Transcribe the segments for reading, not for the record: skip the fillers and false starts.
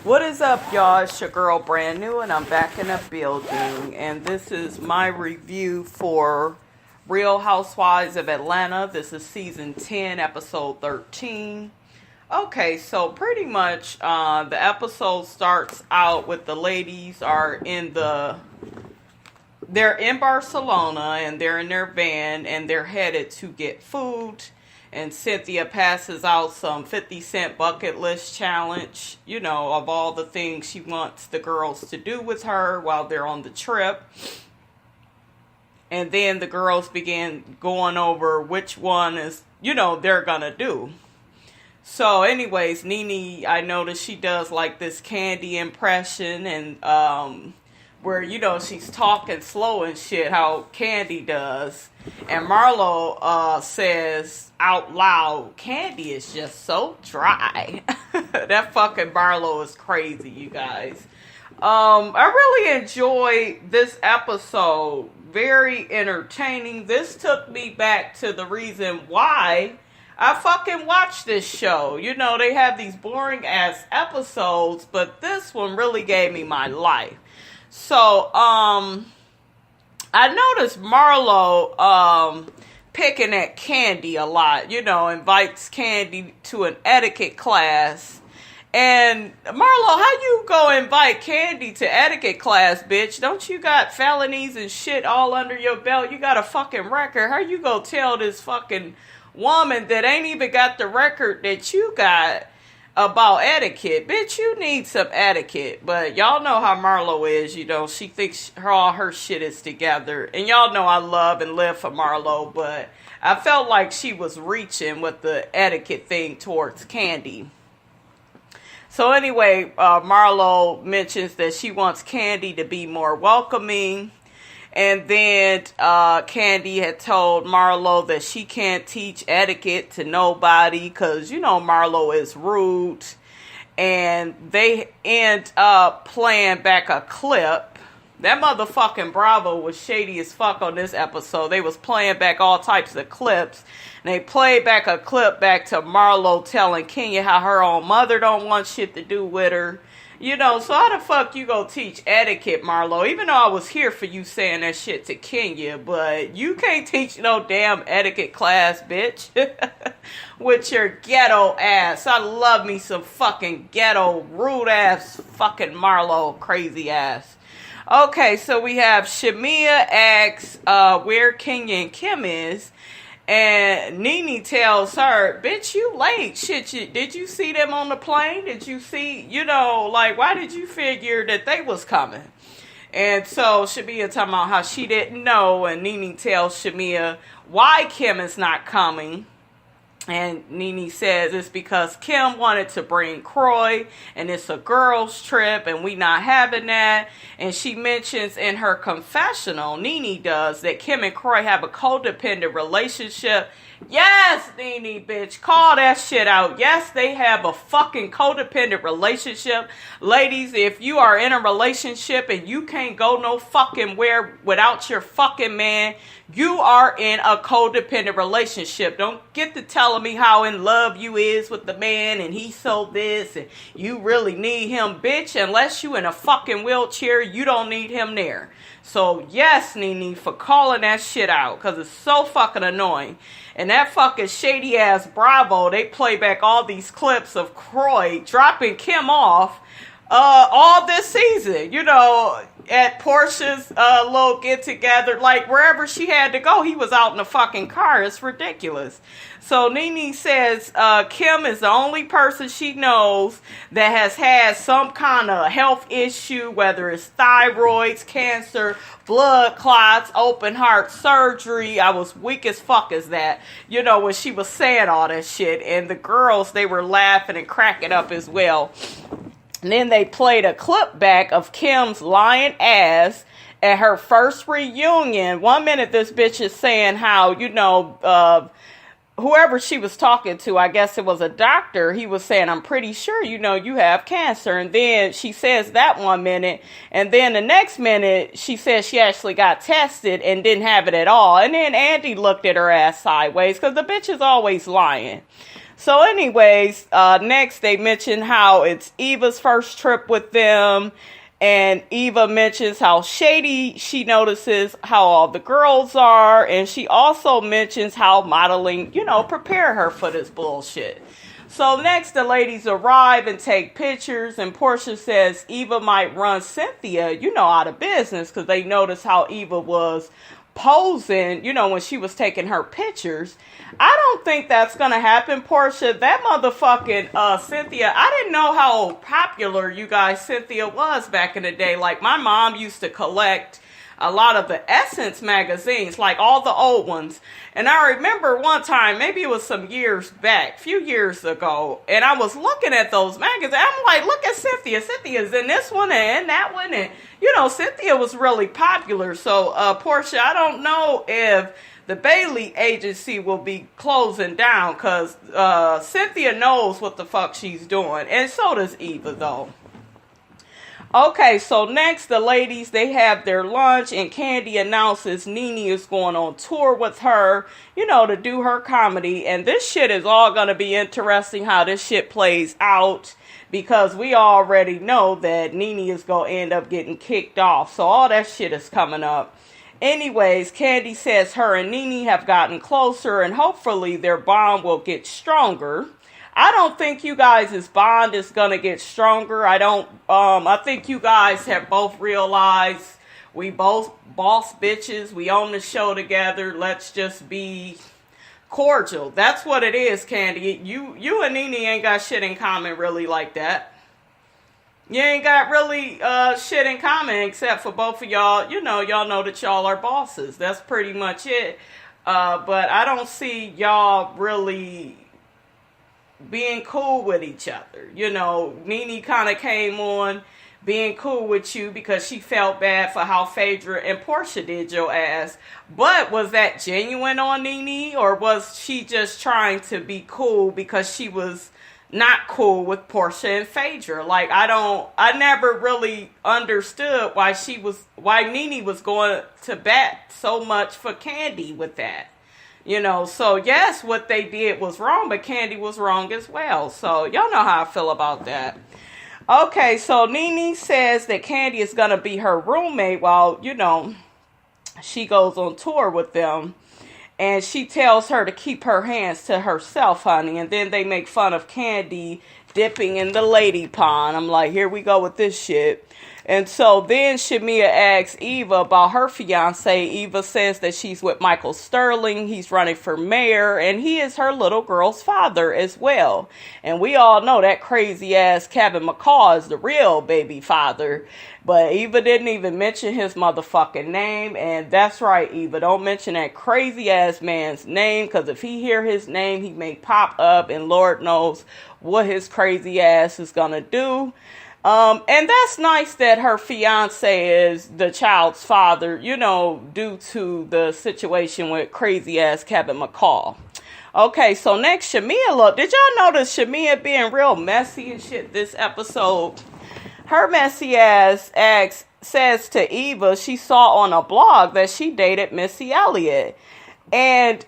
What is up, y'all? It's your girl Brand New, and I'm back in the building. And this is my review for Real Housewives of Atlanta. This is season 10, episode 13. Okay, so pretty much the episode starts out with the ladies they're in Barcelona, and they're in their van, and they're headed to get food. And Cynthia passes out some 50-cent bucket list challenge, of all the things she wants the girls to do with her while they're on the trip. And then the girls begin going over which one is, they're gonna do. So anyways, NeNe, I noticed she does like this Kandi impression, and where, she's talking slow and shit, how Kandi does. And Marlo says out loud, Kandi is just so dry. That fucking Marlo is crazy, you guys. I really enjoyed this episode. Very entertaining. This took me back to the reason why I fucking watched this show. They have these boring ass episodes, but this one really gave me my life. So, I noticed Marlo, picking at Kandi a lot, invites Kandi to an etiquette class. And Marlo, how you go invite Kandi to etiquette class, bitch? Don't you got felonies and shit all under your belt? You got a fucking record. How you go tell this fucking woman that ain't even got the record that you got about etiquette? Bitch, you need some etiquette. But y'all know how Marlo is, she thinks all her shit is together. And y'all know I love and live for Marlo, but I felt like she was reaching with the etiquette thing towards Kandi. So anyway, Marlo mentions that she wants Kandi to be more welcoming. And then Kandi had told Marlo that she can't teach etiquette to nobody because, Marlo is rude. And they end up playing back a clip. That motherfucking Bravo was shady as fuck on this episode. They was playing back all types of clips. And they played back a clip back to Marlo telling Kenya how her own mother don't want shit to do with her. So how the fuck you go teach etiquette, Marlo? Even though I was here for you saying that shit to Kenya, but you can't teach no damn etiquette class, bitch. With your ghetto ass. I love me some fucking ghetto, rude ass fucking Marlo, crazy ass. Okay, so we have Shamea asks where Kenya and Kim is. And NeNe tells her, bitch, you late. Shit, did you see them on the plane? Did you see, why did you figure that they was coming? And so Shamea talking about how she didn't know. And NeNe tells Shamea why Kim is not coming. And NeNe says it's because Kim wanted to bring Kroy, and it's a girls' trip, and we not having that. And she mentions in her confessional, NeNe does, that Kim and Kroy have a codependent relationship. Yes, NeNe, bitch, call that shit out. Yes, they have a fucking codependent relationship. Ladies, if you are in a relationship and you can't go no fucking where without your fucking man, you are in a codependent relationship. Don't get to telling me how in love you is with the man and he's so this and you really need him, bitch. Unless you in a fucking wheelchair, you don't need him there. So yes, NeNe, for calling that shit out, because it's so fucking annoying. And that fucking shady ass Bravo, they play back all these clips of Kroy dropping Kim off all this season, at Porsha's little get together, like wherever she had to go, he was out in a fucking car. It's ridiculous. So NeNe says Kim is the only person she knows that has had some kind of health issue, whether it's thyroids, cancer, blood clots, open heart surgery. I was weak as fuck as that, when she was saying all that shit. And the girls, they were laughing and cracking up as well. And then they played a clip back of Kim's lying ass at her first reunion. 1 minute this bitch is saying how, whoever she was talking to, I guess it was a doctor, he was saying, I'm pretty sure, you have cancer. And then she says that 1 minute. And then the next minute, she says she actually got tested and didn't have it at all. And then Andy looked at her ass sideways because the bitch is always lying. So anyways, next they mention how it's Eva's first trip with them. And Eva mentions how shady she notices how all the girls are. And she also mentions how modeling, prepare her for this bullshit. So next the ladies arrive and take pictures. And Porsha says Eva might run Cynthia, out of business. Because they notice how Eva was posing, when she was taking her pictures. I don't think that's going to happen, Porsha. That motherfucking Cynthia, I didn't know how popular you guys Cynthia was back in the day. Like, my mom used to collect a lot of the Essence magazines, like all the old ones. And I remember one time, maybe it was some years back, few years ago, and I was looking at those magazines. I'm like, look at Cynthia. Cynthia's in this one and that one. And, Cynthia was really popular. So, Porsha, I don't know if the Bailey agency will be closing down because Cynthia knows what the fuck she's doing. And so does Eva, though. Okay, so next, the ladies, they have their lunch, and Kandi announces NeNe is going on tour with her, to do her comedy. And this shit is all going to be interesting how this shit plays out, because we already know that NeNe is going to end up getting kicked off. So all that shit is coming up. Anyways, Kandi says her and NeNe have gotten closer, and hopefully their bond will get stronger. I don't think you guys' bond is going to get stronger. I think you guys have both realized we both boss bitches. We own the show together. Let's just be cordial. That's what it is, Kandi. You and NeNe ain't got shit in common really like that. You ain't got really shit in common except for both of y'all. Y'all know that y'all are bosses. That's pretty much it. But I don't see y'all really being cool with each other. NeNe kind of came on being cool with you because she felt bad for how Phaedra and Porsha did your ass. But was that genuine on NeNe, or was she just trying to be cool because she was not cool with Porsha and Phaedra? Like, I never really understood why NeNe was going to bat so much for Kandi with that. So yes, what they did was wrong, but Kandi was wrong as well. So y'all know how I feel about that. Okay, so NeNe says that Kandi is going to be her roommate while, she goes on tour with them. And she tells her to keep her hands to herself, honey. And then they make fun of Kandi dipping in the lady pond. I'm like, here we go with this shit. And so then Shamea asks Eva about her fiance. Eva says that she's with Michael Sterling. He's running for mayor, and he is her little girl's father as well. And we all know that crazy ass Kevin McCall is the real baby father. But Eva didn't even mention his motherfucking name. And that's right, Eva. Don't mention that crazy ass man's name, because if he hear his name, he may pop up, and Lord knows what his crazy ass is gonna do. And that's nice that her fiance is the child's father, due to the situation with crazy ass Kevin McCall. Okay, so next, Shamea, look, did y'all notice Shamea being real messy and shit this episode? Her messy ass says to Eva she saw on a blog that she dated Missy Elliott. And,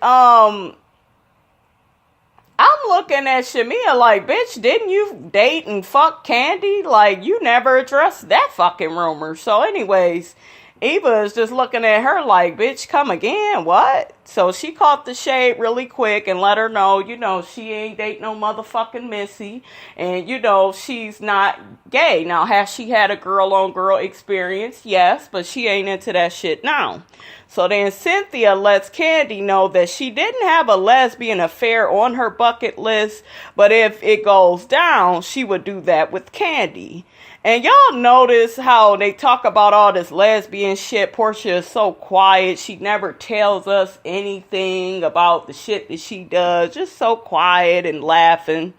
I'm looking at Shamea like, bitch, didn't you date and fuck Kandi? Like, you never addressed that fucking rumor. So anyways, Eva is just looking at her like, bitch, come again? What? So she caught the shade really quick and let her know, she ain't date no motherfucking Missy. And, she's not gay. Now, has she had a girl-on-girl experience? Yes, but she ain't into that shit now. So then Cynthia lets Kandi know that she didn't have a lesbian affair on her bucket list, but if it goes down, she would do that with Kandi. And y'all notice how they talk about all this lesbian shit. Porsha is so quiet. She never tells us anything about the shit that she does. Just so quiet and laughing.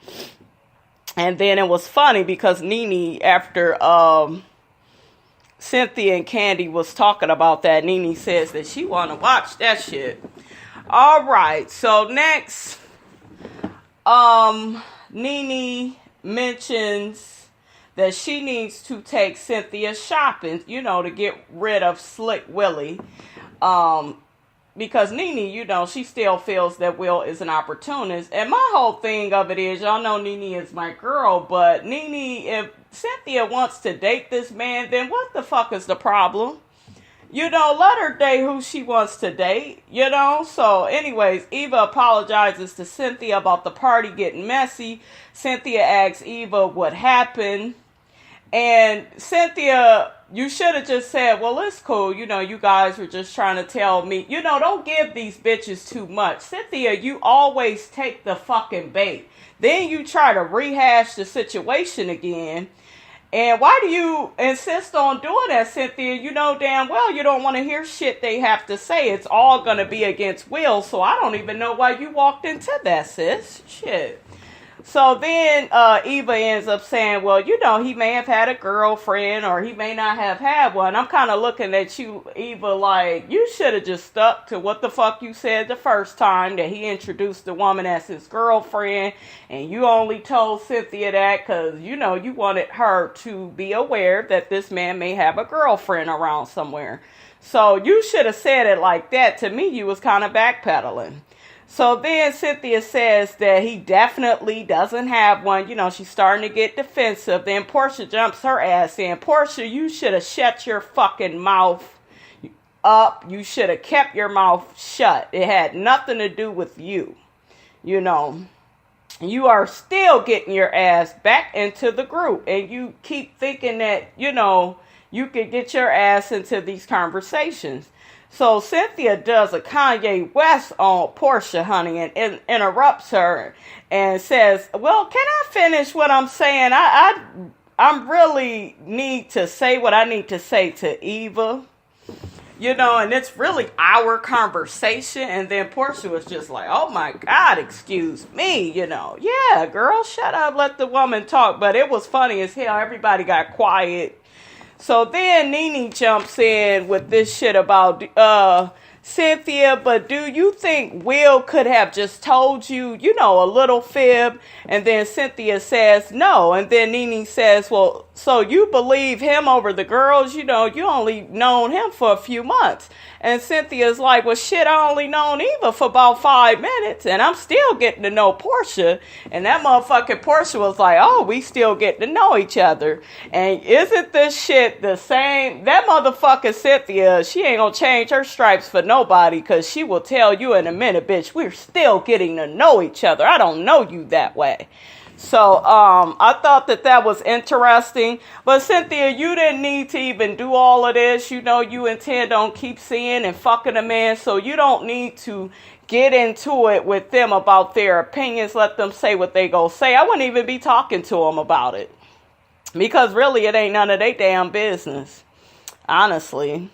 And then it was funny because NeNe, after Cynthia and Kandi was talking about that, NeNe says that she want to watch that shit. All right, so next, NeNe mentions that she needs to take Cynthia shopping, to get rid of Slick Willie. because NeNe, she still feels that Will is an opportunist. And my whole thing of it is, y'all know NeNe is my girl, but NeNe, if Cynthia wants to date this man, then what the fuck is the problem? Let her date who she wants to date, So anyways, Eva apologizes to Cynthia about the party getting messy. Cynthia asks Eva what happened. And Cynthia, you should have just said, well, it's cool. You guys were just trying to tell me. Don't give these bitches too much. Cynthia, you always take the fucking bait. Then you try to rehash the situation again. And why do you insist on doing that, Cynthia? You know damn well you don't want to hear shit they have to say. It's all going to be against Will, so I don't even know why you walked into that, sis. Shit. So then Eva ends up saying, well, he may have had a girlfriend or he may not have had one. I'm kind of looking at you, Eva, like you should have just stuck to what the fuck you said the first time, that he introduced the woman as his girlfriend, and you only told Cynthia that because, you wanted her to be aware that this man may have a girlfriend around somewhere. So you should have said it like that. To me, you was kind of backpedaling. So then Cynthia says that he definitely doesn't have one. She's starting to get defensive. Then Porsha jumps her ass in. Porsha, you should have shut your fucking mouth up. You should have kept your mouth shut. It had nothing to do with you. You are still getting your ass back into the group. And you keep thinking that, you could get your ass into these conversations. So Cynthia does a Kanye West on Porsha, honey, and interrupts her and says, well, can I finish what I'm saying? I really need to say what I need to say to Eva, and it's really our conversation. And then Porsha was just like, oh my God, excuse me, yeah, girl, shut up, let the woman talk. But it was funny as hell. Everybody got quiet. So then NeNe jumps in with this shit about Cynthia, but do you think Will could have just told you, a little fib? And then Cynthia says no. And then NeNe says, well, so you believe him over the girls? You only known him for a few months. And Cynthia's like, well, shit, I only known Eva for about 5 minutes, and I'm still getting to know Porsha. And that motherfucking Porsha was like, oh, we still get to know each other. And isn't this shit the same? That motherfucking Cynthia, she ain't gonna change her stripes for nobody, because she will tell you in a minute, bitch, we're still getting to know each other. I don't know you that way. So, I thought that was interesting. But Cynthia, you didn't need to even do all of this. You intend on keep seeing and fucking a man. So you don't need to get into it with them about their opinions. Let them say what they go say. I wouldn't even be talking to them about it. Because really, it ain't none of their damn business. Honestly.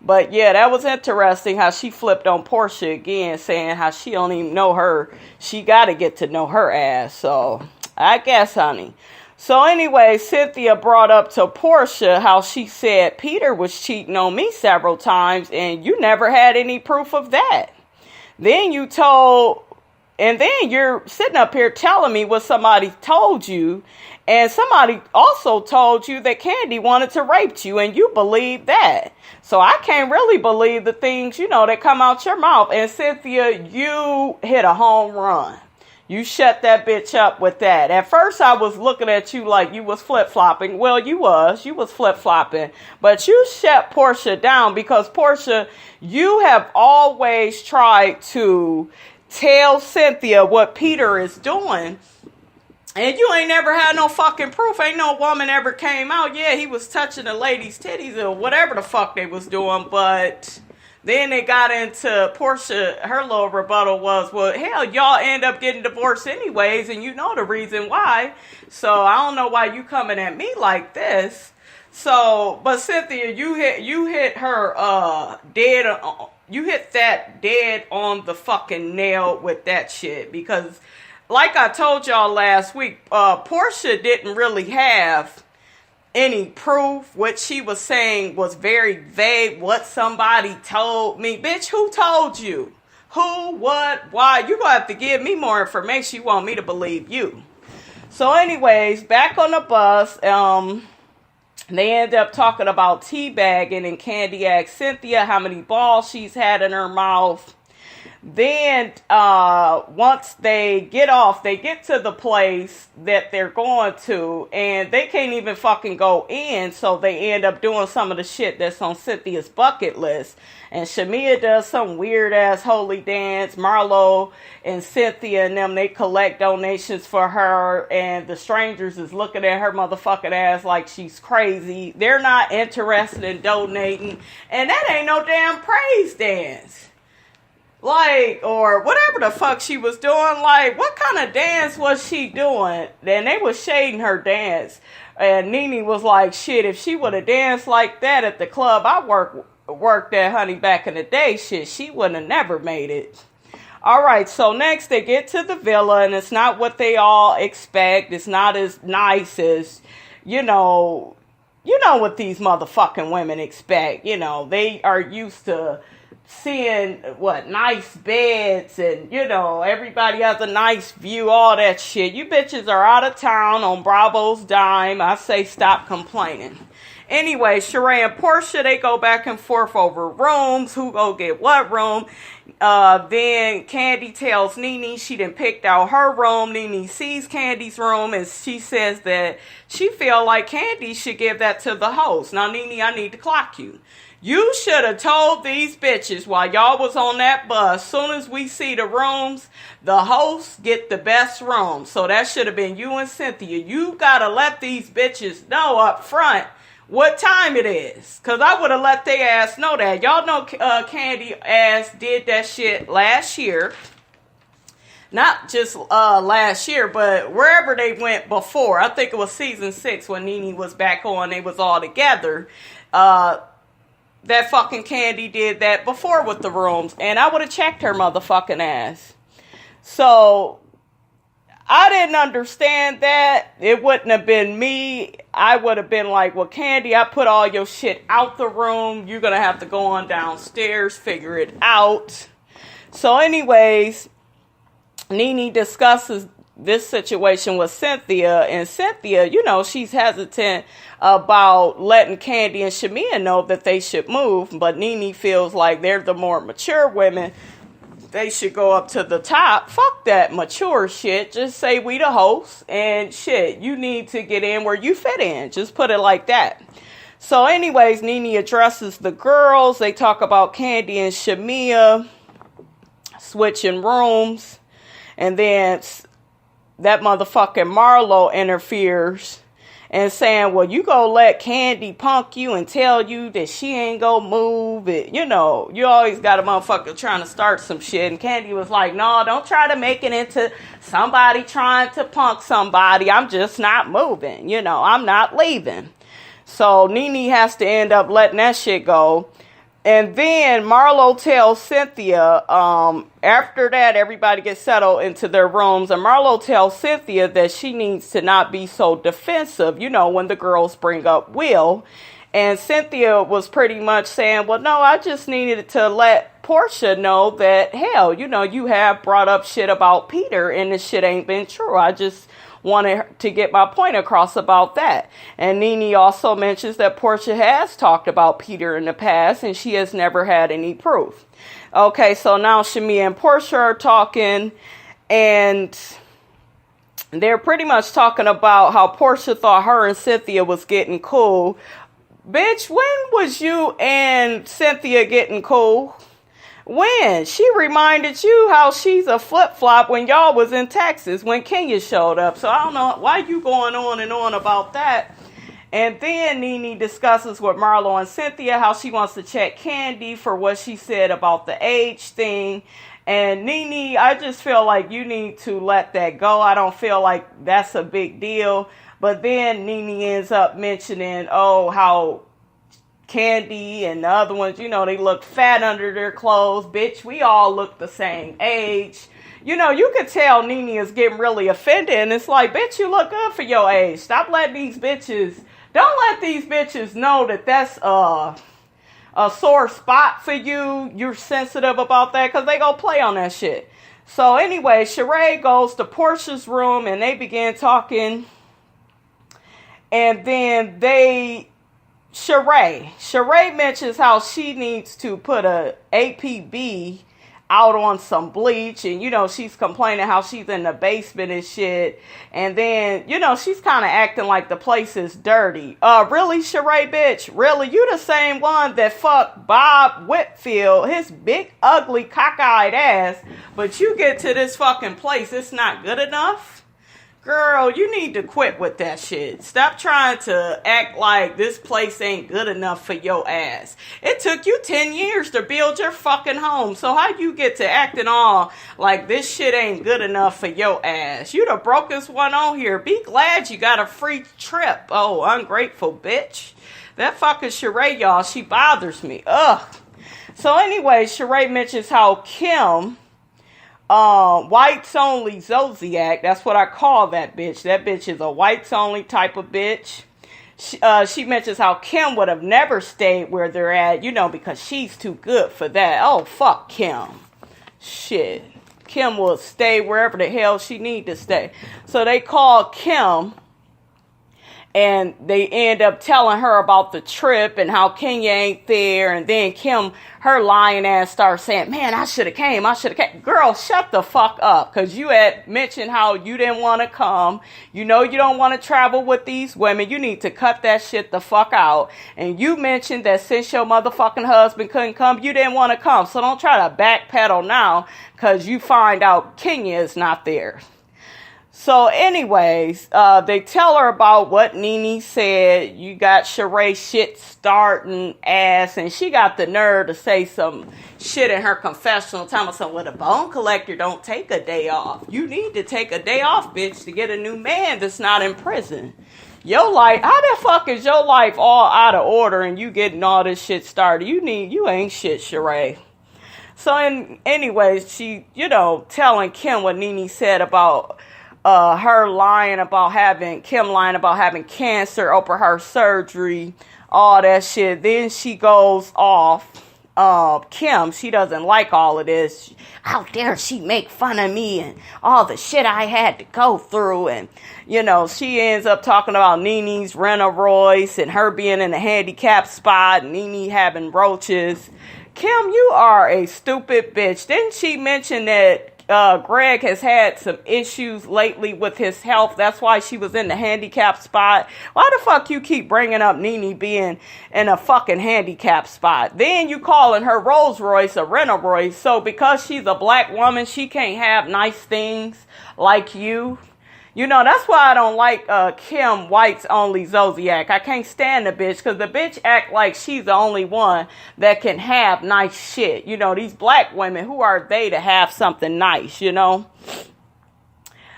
But yeah, that was interesting how she flipped on Porsha again, saying how she don't even know her. She got to get to know her ass. So, I guess, honey. So anyway, Cynthia brought up to Porsha how she said Peter was cheating on me several times, and you never had any proof of that. Then you're sitting up here telling me what somebody told you, and somebody also told you that Kandi wanted to rape you, and you believe that. So I can't really believe the things, that come out your mouth. And Cynthia, you hit a home run. You shut that bitch up with that. At first, I was looking at you like you was flip-flopping. Well, you was flip-flopping. But you shut Porsha down because, Porsha, you have always tried to tell Cynthia what Peter is doing. And you ain't never had no fucking proof. Ain't no woman ever came out. Yeah, he was touching the lady's titties or whatever the fuck they was doing. But then they got into Porsha. Her little rebuttal was, well, hell, y'all end up getting divorced anyways. And you know the reason why. So I don't know why you coming at me like this. So, but Cynthia, you hit her dead. You hit that dead on the fucking nail with that shit. Because like I told y'all last week, Porsha didn't really have any proof. What she was saying was very vague. What somebody told me. Bitch, who told you? Who, what, why? You're going to have to give me more information. You want me to believe you. So anyways, back on the bus, They end up talking about teabagging, and Kandi asks Cynthia how many balls she's had in her mouth. Then, once they get off, they get to the place that they're going to, and they can't even fucking go in, so they end up doing some of the shit that's on Cynthia's bucket list. And Shamea does some weird-ass holy dance. Marlo and Cynthia and them, they collect donations for her, and the strangers is looking at her motherfucking ass like she's crazy. They're not interested in donating, and that ain't no damn praise dance. Like, or whatever the fuck she was doing. Like, what kind of dance was she doing? And they was shading her dance. And NeNe was like, shit, if she would have danced like that at the club I worked at, honey, back in the day, shit, she wouldn't have never made it. All right, so next they get to the villa, and it's not what they all expect. It's not as nice as, you know what these motherfucking women expect. You know, they are used to seeing nice beds, and everybody has a nice view, all that shit. You bitches are out of town on Bravo's dime. I say stop complaining. Anyway, Sheree and Porsha, they go back and forth over rooms, who go get what room. Then Kandi tells NeNe she done picked out her room. NeNe sees Kandi's room, and she says that she feel like Kandi should give that to the host. Now, NeNe, I need to clock you. You should have told these bitches while y'all was on that bus, soon as we see the rooms, the hosts get the best room. So that should have been you and Cynthia. You got to let these bitches know up front what time it is. Because I would have let their ass know that. Y'all know Kandi ass did that shit last year. Not just last year, but wherever they went before. I think it was season 6 when NeNe was back on. They was all together. That fucking Kandi did that before with the rooms, and I would have checked her motherfucking ass. So, I didn't understand that. It wouldn't have been me. I would have been like, well, Kandi, I put all your shit out the room. You're going to have to go on downstairs, figure it out. So, anyways, NeNe discusses this situation with Cynthia, and Cynthia, she's hesitant about letting Kandi and Shamea know that they should move, but NeNe feels like they're the more mature women. They should go up to the top. Fuck that mature shit. Just say we the hosts, and shit, you need to get in where you fit in. Just put it like that. So anyways, NeNe addresses the girls. They talk about Kandi and Shamea switching rooms, and then that motherfucking Marlo interferes and saying, well, you go let Kandi punk you and tell you that she ain't gonna move it. You always got a motherfucker trying to start some shit. And Kandi was like, no, don't try to make it into somebody trying to punk somebody. I'm just not moving. I'm not leaving. So NeNe has to end up letting that shit go. And then Marlo tells Cynthia, after that, everybody gets settled into their rooms. And Marlo tells Cynthia that she needs to not be so defensive, when the girls bring up Will. And Cynthia was pretty much saying, well, no, I just needed to let Porsha know that, hell, you have brought up shit about Peter and this shit ain't been true. I just wanted to get my point across about that. And NeNe also mentions that Porsha has talked about Peter in the past and she has never had any proof. Okay, so now Shamea and Porsha are talking, and they're pretty much talking about how Porsha thought her and Cynthia was getting cool. Bitch, when was you and Cynthia getting cool? When? She reminded you how she's a flip-flop when y'all was in Texas when Kenya showed up. So I don't know why you going on and on about that. And then NeNe discusses with Marlo and Cynthia how she wants to check Kandi for what she said about the age thing. And NeNe, I just feel like you need to let that go. I don't feel like that's a big deal. But then NeNe ends up mentioning, how Kandi and the other ones, they look fat under their clothes. Bitch, we all look the same age. You could tell NeNe is getting really offended. And it's like, bitch, you look good for your age. Stop letting these bitches, don't let these bitches know that that's a sore spot for you. You're sensitive about that because they go play on that shit. So anyway, Sheree goes to Porsha's room and they begin talking. And then they Sheree mentions how she needs to put a APB out on some bleach, and she's complaining how she's in the basement and shit, and then she's kind of acting like the place is dirty. Really, Sheree, bitch? Really? You the same one that fucked Bob Whitfield, his big ugly cockeyed ass, but you get to this fucking place, it's not good enough? Girl, you need to quit with that shit. Stop trying to act like this place ain't good enough for your ass. It took you 10 years to build your fucking home. So how you get to acting all like this shit ain't good enough for your ass? You the brokest one on here. Be glad you got a free trip. Oh, ungrateful bitch. That fucking Sheree, y'all, she bothers me. Ugh. So anyway, Sheree mentions how Kim... whites only Zodiac, that's what I call that bitch. That bitch is a whites only type of bitch. She mentions how Kim would have never stayed where they're at, because she's too good for that. Oh, fuck Kim. Shit. Kim will stay wherever the hell she need to stay. So they call Kim, and they end up telling her about the trip and how Kenya ain't there. And then Kim, her lying ass, starts saying, man, I should have came. Girl, shut the fuck up. Because you had mentioned how you didn't want to come. You don't want to travel with these women. You need to cut that shit the fuck out. And you mentioned that since your motherfucking husband couldn't come, you didn't want to come. So don't try to backpedal now because you find out Kenya is not there. So anyways, they tell her about what NeNe said. You got Sheree shit starting ass, and she got the nerve to say some shit in her confessional time or something. Well, the bone collector don't take a day off. You need to take a day off, bitch, to get a new man that's not in prison. Your life, how the fuck is your life all out of order and you getting all this shit started? You ain't shit, Sheree. So anyways, she, telling Kim what NeNe said about Kim lying about having cancer over her surgery, all that shit. Then she goes off. Kim, she doesn't like all of this. How dare she make fun of me and all the shit I had to go through. And, she ends up talking about NeNe's Renault-Royce and her being in a handicapped spot and NeNe having roaches. Kim, you are a stupid bitch. Didn't she mention that Greg has had some issues lately with his health? That's why she was in the handicapped spot. Why the fuck you keep bringing up NeNe being in a fucking handicapped spot? Then you calling her Rolls Royce a Renault-Royce. So because she's a black woman, she can't have nice things like you. That's why I don't like Kim White's only Zodiac. I can't stand the bitch because the bitch act like she's the only one that can have nice shit. These black women, who are they to have something nice,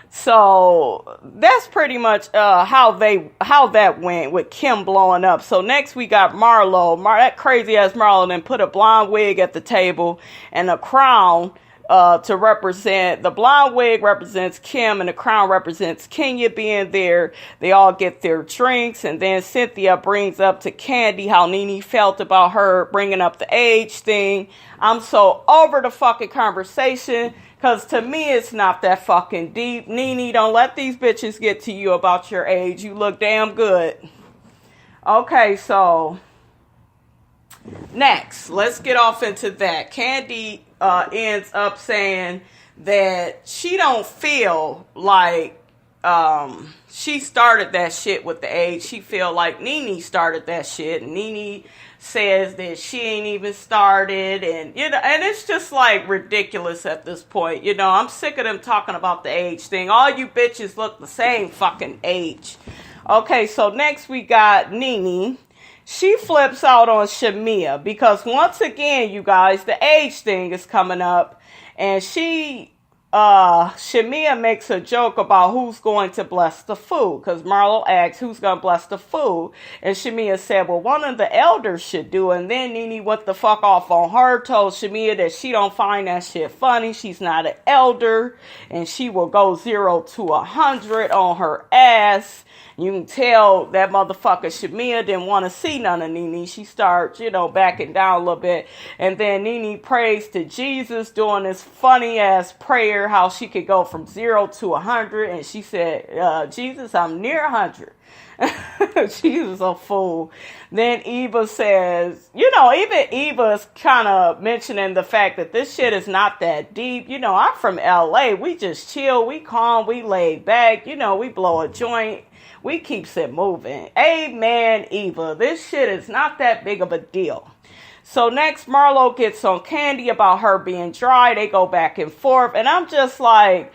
So that's pretty much how that went with Kim blowing up. So next we got Marlo. That crazy ass Marlo then put a blonde wig at the table and a crown to represent. The blonde wig represents Kim and the crown represents Kenya being there. They all get their drinks, and then Cynthia brings up to Kandi how NeNe felt about her bringing up the age thing. I'm so over the fucking conversation because to me it's not that fucking deep. NeNe, don't let these bitches get to you about your age. You look damn good. Okay, so next, let's get off into that. Kandi ends up saying that she don't feel like she started that shit with the age. She feel like NeNe started that shit, and NeNe says that she ain't even started, and and it's just like ridiculous at this point. I'm sick of them talking about the age thing. All you bitches look the same fucking age. Okay, so next we got NeNe. She flips out on Shamea because once again, you guys, the age thing is coming up, and Shamea makes a joke about who's going to bless the food, because Marlo asks who's going to bless the food, and Shamea said, well, one of the elders should do it. And then NeNe went the fuck off on her, told Shamea that she don't find that shit funny, she's not an elder, and she will go 0 to 100 on her ass. You can tell that motherfucker Shamea didn't want to see none of NeNe. She starts, backing down a little bit. And then NeNe prays to Jesus, doing this funny ass prayer, how she could go from 0 to 100. And she said, Jesus, I'm near 100. She was a fool. Then Eva says, even Eva's kind of mentioning the fact that this shit is not that deep. I'm from LA. We just chill. We calm. We lay back. We blow a joint. We keeps it moving. Amen, Eva. This shit is not that big of a deal. So next, Marlo gets on Kandi about her being dry. They go back and forth. And I'm just like,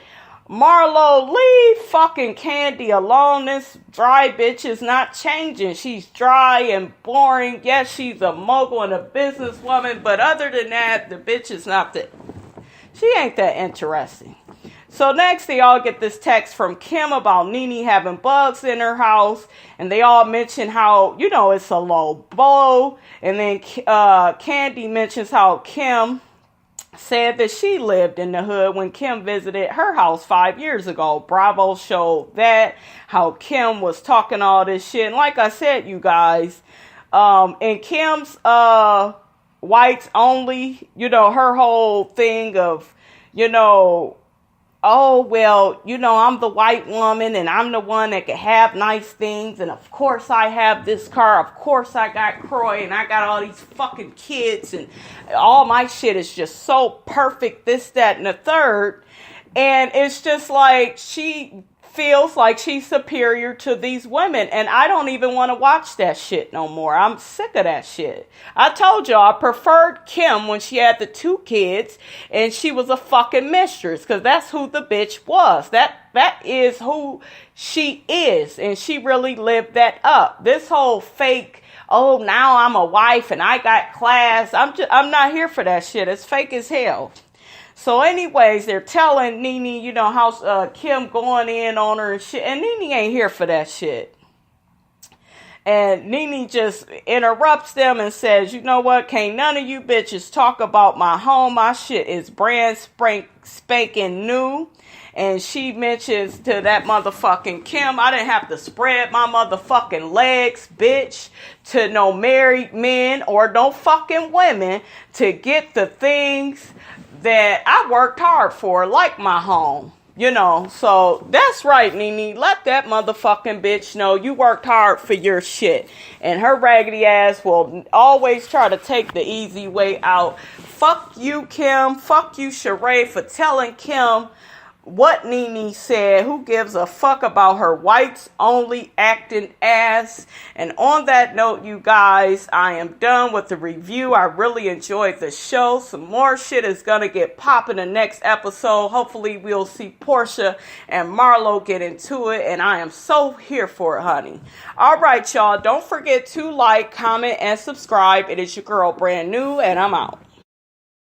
Marlo, leave fucking Kandi alone. This dry bitch is not changing. She's dry and boring. Yes, she's a mogul and a businesswoman. But other than that, the bitch is not that. She ain't that interesting. So next, they all get this text from Kim about NeNe having bugs in her house. And they all mention how, it's a low blow. And then Kandi mentions how Kim said that she lived in the hood when Kim visited her house 5 years ago. Bravo showed that, how Kim was talking all this shit. And like I said, you guys, in Kim's whites only, her whole thing of, oh, well, I'm the white woman and I'm the one that can have nice things. And of course I have this car. Of course I got Croy and I got all these fucking kids and all my shit is just so perfect. This, that, and the third. And it's just like she feels like she's superior to these women. And I don't even want to watch that shit no more. I'm sick of that shit. I told y'all I preferred Kim when she had the 2 kids and she was a fucking mistress, because that's who the bitch was. That is who she is, and she really lived that up. This whole fake, oh, now I'm a wife and I got class. I'm not here for that shit. It's fake as hell. So anyways, they're telling NeNe, how Kim going in on her and shit. And NeNe ain't here for that shit. And NeNe just interrupts them and says, you know what? Can't none of you bitches talk about my home. My shit is brand spanking new. And she mentions to that motherfucking Kim, I didn't have to spread my motherfucking legs, bitch, to no married men or no fucking women to get the things that I worked hard for, like my home. So that's right, NeNe. Let that motherfucking bitch know you worked hard for your shit. And her raggedy ass will always try to take the easy way out. Fuck you, Kim. Fuck you, Sheree, for telling Kim what NeNe said. Who gives a fuck about her whites only acting ass? And on that note, you guys, I am done with the review. I really enjoyed the show. Some more shit is gonna get popping the next episode. Hopefully we'll see Porsha and Marlo get into it, and I am so here for it, honey. All right, y'all, don't forget to like, comment, and subscribe. It is your girl Brand New, and I'm out.